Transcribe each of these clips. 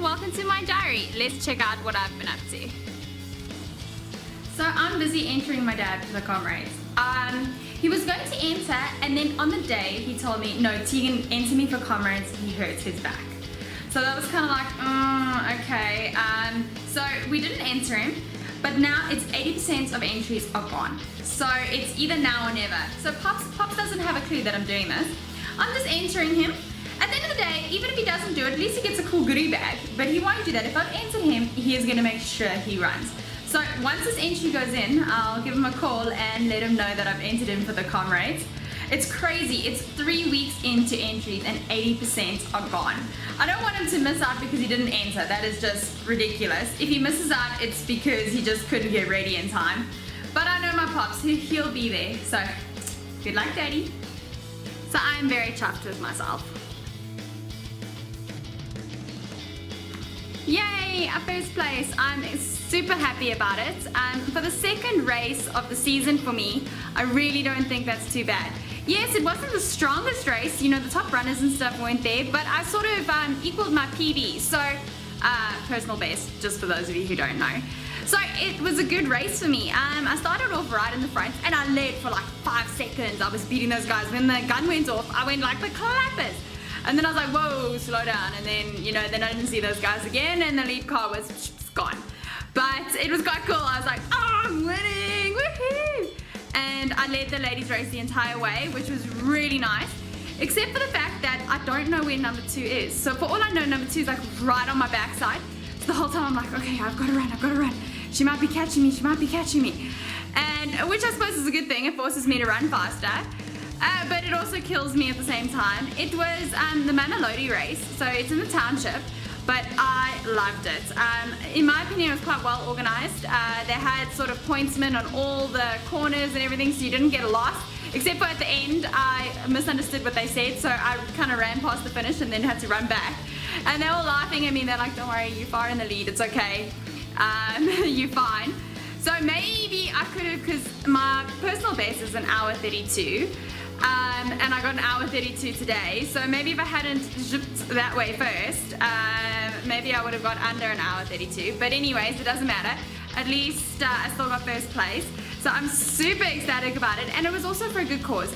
and welcome to my diary. Let's check out what I've been up to. So I'm busy entering my dad for the comrades. He was going to enter, and then on the day he told me, no, Tegan, enter me for comrades, he hurts his back. So that was kind of like, okay. So we didn't enter him, but now it's 80% of entries are gone. So it's either now or never. So Pops doesn't have a clue that I'm doing this. I'm just entering him. At the end of the day, even if he doesn't do it, at least he gets a cool goodie bag. But he won't do that. If I've entered him, he is going to make sure he runs. So once this entry goes in, I'll give him a call and let him know that I've entered him for the comrades. It's crazy. It's 3 weeks into entries and 80% are gone. I don't want him to miss out because he didn't enter. That is just ridiculous. If he misses out, it's because he just couldn't get ready in time. But I know my Pops, he'll be there. So good luck, Daddy. So I'm very chuffed with myself. Yay, a first place. I'm super happy about it. For the second race of the season for me, I really don't think that's too bad. Yes, it wasn't the strongest race, you know, the top runners and stuff weren't there, but I sort of equaled my PB, so personal best, just for those of you who don't know. So it was a good race for me. I started off right in the front and I led for like 5 seconds. I was beating those guys. When the gun went off, I went like the clappers. And then I was like, whoa, slow down. And then, you know, then I didn't see those guys again and the lead car was gone. But it was quite cool. I was like, oh, I'm winning, woohoo! And I led the ladies race the entire way, which was really nice. Except for the fact that I don't know where number 2 is. So for all I know, number 2 is like right on my backside. So the whole time I'm like, okay, I've got to run. She might be catching me, And which I suppose is a good thing. It forces me to run faster. But it also kills me at the same time. It was the Mamelodi race, so it's in the township, but I loved it. In my opinion, it was quite well organized. They had sort of pointsmen on all the corners and everything, so you didn't get lost. Except for at the end, I misunderstood what they said, so I kind of ran past the finish and then had to run back. And they were laughing at me. They're like, don't worry, you're far in the lead, it's okay. You're fine. So maybe I could have, because my personal best is an hour 32. And I got an hour 32 today, so maybe if I hadn't zipped that way first, maybe I would have got under an hour 32. But anyways, it doesn't matter. At least I still got first place. So I'm super ecstatic about it, and it was also for a good cause.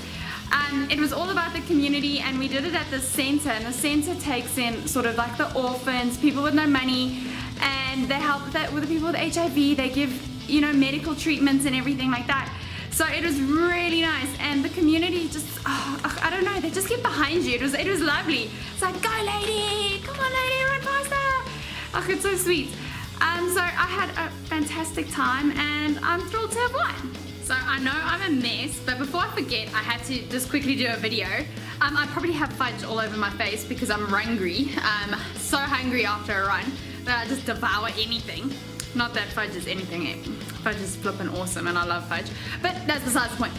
It was all about the community, and we did it at the center, and the center takes in sort of like the orphans, people with no money, and they help with the people with HIV. They give, you know, medical treatments and everything like that. So it was really nice, and the community just, I don't know, they just get behind you. It was lovely. It's like, go lady, come on lady, run faster. Oh, it's so sweet. So I had a fantastic time, and I'm thrilled to have won. So I know I'm a mess, but before I forget, I had to just quickly do a video. I probably have fudge all over my face because I'm hungry. So hungry after a run that I just devour anything. Not that fudge is anything. Fudge is flippin' awesome and I love fudge. But that's besides the point.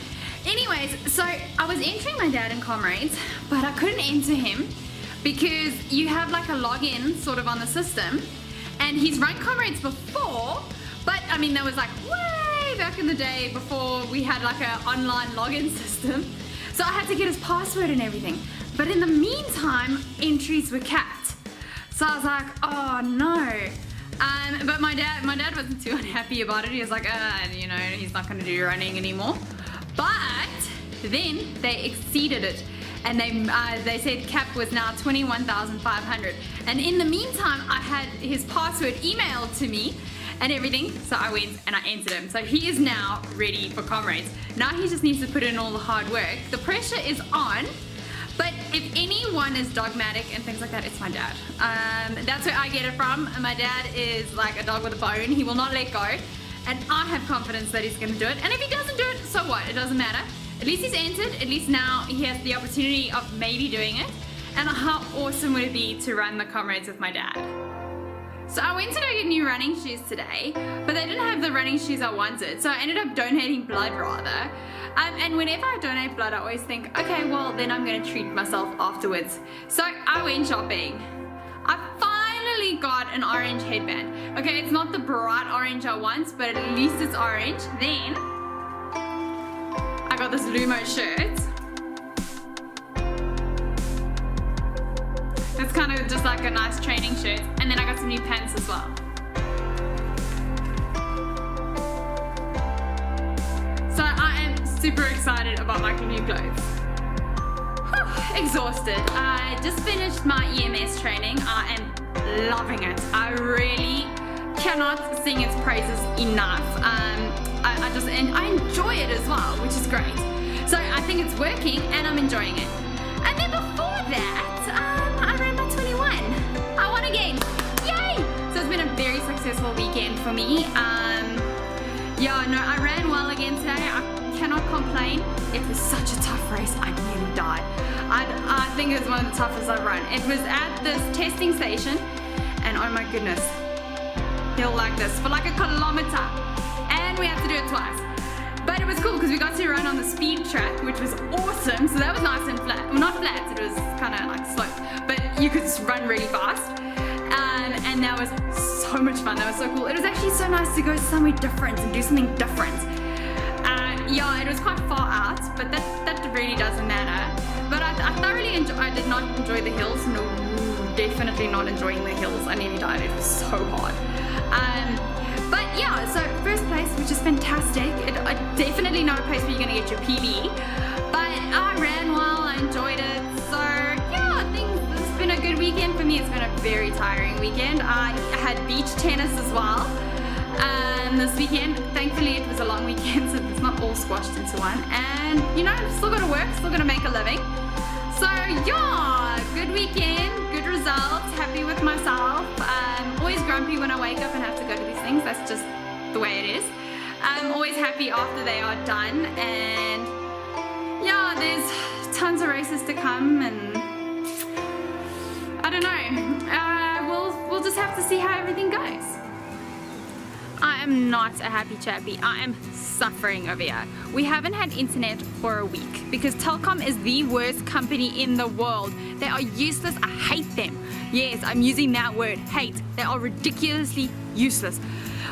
Anyways, so I was entering my dad in comrades, but I couldn't enter him because you have like a login sort of on the system. And he's run comrades before, but I mean, that was like way back in the day before we had like an online login system. So I had to get his password and everything. But in the meantime, entries were capped. So I was like, oh no. But my dad wasn't too unhappy about it. He was like, you know, he's not going to do running anymore. But then they exceeded it, and they said cap was now 21,500. And in the meantime, I had his password emailed to me and everything. So I went and I entered him. So he is now ready for comrades. Now he just needs to put in all the hard work. The pressure is on. But if anyone is dogmatic and things like that, it's my dad. That's where I get it from. My dad is like a dog with a bone. He will not let go. And I have confidence that he's going to do it. And if he doesn't do it, so what? It doesn't matter. At least he's entered. At least now he has the opportunity of maybe doing it. And how awesome would it be to run the comrades with my dad? So I went to go get new running shoes today, but they didn't have the running shoes I wanted. So I ended up donating blood rather. And whenever I donate blood, I always think, okay, well, then I'm going to treat myself afterwards. So I went shopping. I finally got an orange headband. Okay, it's not the bright orange I want, but at least it's orange. Then I got this Lumo shirt. It's kind of just like a nice training shirt. And then I got some new pants as well. So I am super excited about my new clothes. Whew, exhausted. I just finished my EMS training. I am loving it. I really cannot sing its praises enough. And I enjoy it as well, which is great. So I think it's working and I'm enjoying it. And then before that, I ran my 21. I won again. Yay! So it's been a very successful weekend for me. Yeah, no, I ran well again today. I cannot complain. It was such a tough race. I nearly died. I think it was one of the toughest I've run. It was at this testing station, and oh my goodness, hill like this for like a kilometer, and we had to do it twice. But it was cool because we got to run on the speed track, which was awesome. So that was nice and flat. Well, not flat, it was kind of like sloped, but you could just run really fast. And that was so much fun. That was so cool. It was actually so nice to go somewhere different and do something different. Yeah, it was quite far out, but that really doesn't matter. But I thoroughly enjoyed. I did not enjoy the hills. No, definitely not enjoying the hills. I nearly died. It was so hard. But yeah, so first place, which is fantastic. Definitely not a place where you're going to get your PB. But I ran well, I enjoyed it. So yeah, I think it's been a good weekend for me. It's been a very tiring weekend. I had beach tennis as well. This weekend, thankfully it was a long weekend, so it's not all squashed into one. And you know, still got to work, still got to make a living. So yeah, good weekend, good results, happy with myself. Always grumpy when I wake up and have to go to these things. That's just the way it is. I'm always happy after they are done, and yeah, there's tons of races to come, and I don't know. We'll just have to see how everything goes. I am not a happy chappy. I am suffering over here. We haven't had internet for a week because Telkom is the worst company in the world. They are useless. I hate them. Yes, I'm using that word, hate. They are ridiculously useless.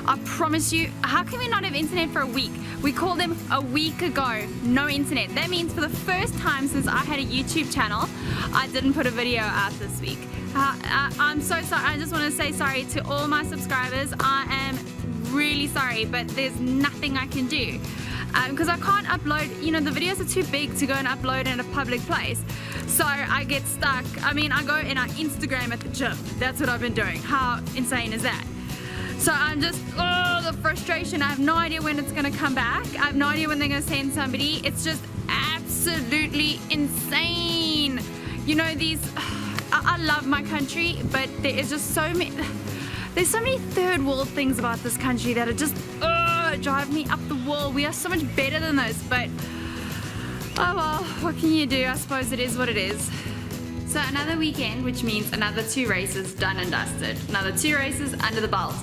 I promise you, how can we not have internet for a week? We called them a week ago, no internet. That means for the first time since I had a YouTube channel, I didn't put a video out this week. I'm so sorry. I just want to say sorry to all my subscribers. I am really sorry, but there's nothing I can do because I can't upload. You know, the videos are too big to go and upload in a public place, so I get stuck. I mean, I go and I Instagram at the gym. That's what I've been doing. How insane is that? So I'm just, oh, the frustration. I have no idea when it's going to come back. I have no idea when they're going to send somebody. It's just absolutely insane. You know, I love my country, but there is just there's so many third world things about this country that are just drive me up the wall. We are so much better than those, but oh well, what can you do? I suppose it is what it is. So another weekend, which means another 2 races done and dusted. Another 2 races under the belt.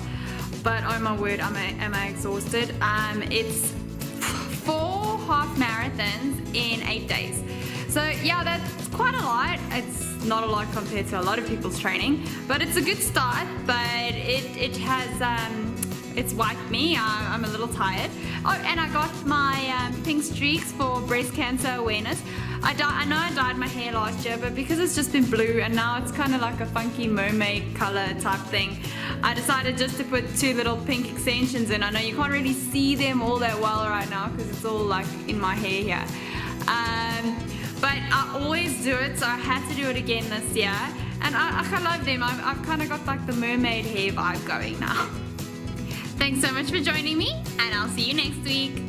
But oh my word, am I exhausted. It's 4 half marathons in 8 days. So yeah, that's quite a lot. It's not a lot compared to a lot of people's training, but it's a good start. But it has it's wiped me. I'm a little tired. Oh, and I got my pink streaks for breast cancer awareness. I know I dyed my hair last year, but because it's just been blue and now it's kind of like a funky mermaid color type thing, I decided just to put 2 little pink extensions in. I know you can't really see them all that well right now because it's all like in my hair here. But I always do it, so I had to do it again this year. And I love them. I've kind of got like the mermaid hair vibe going now. Thanks so much for joining me, and I'll see you next week.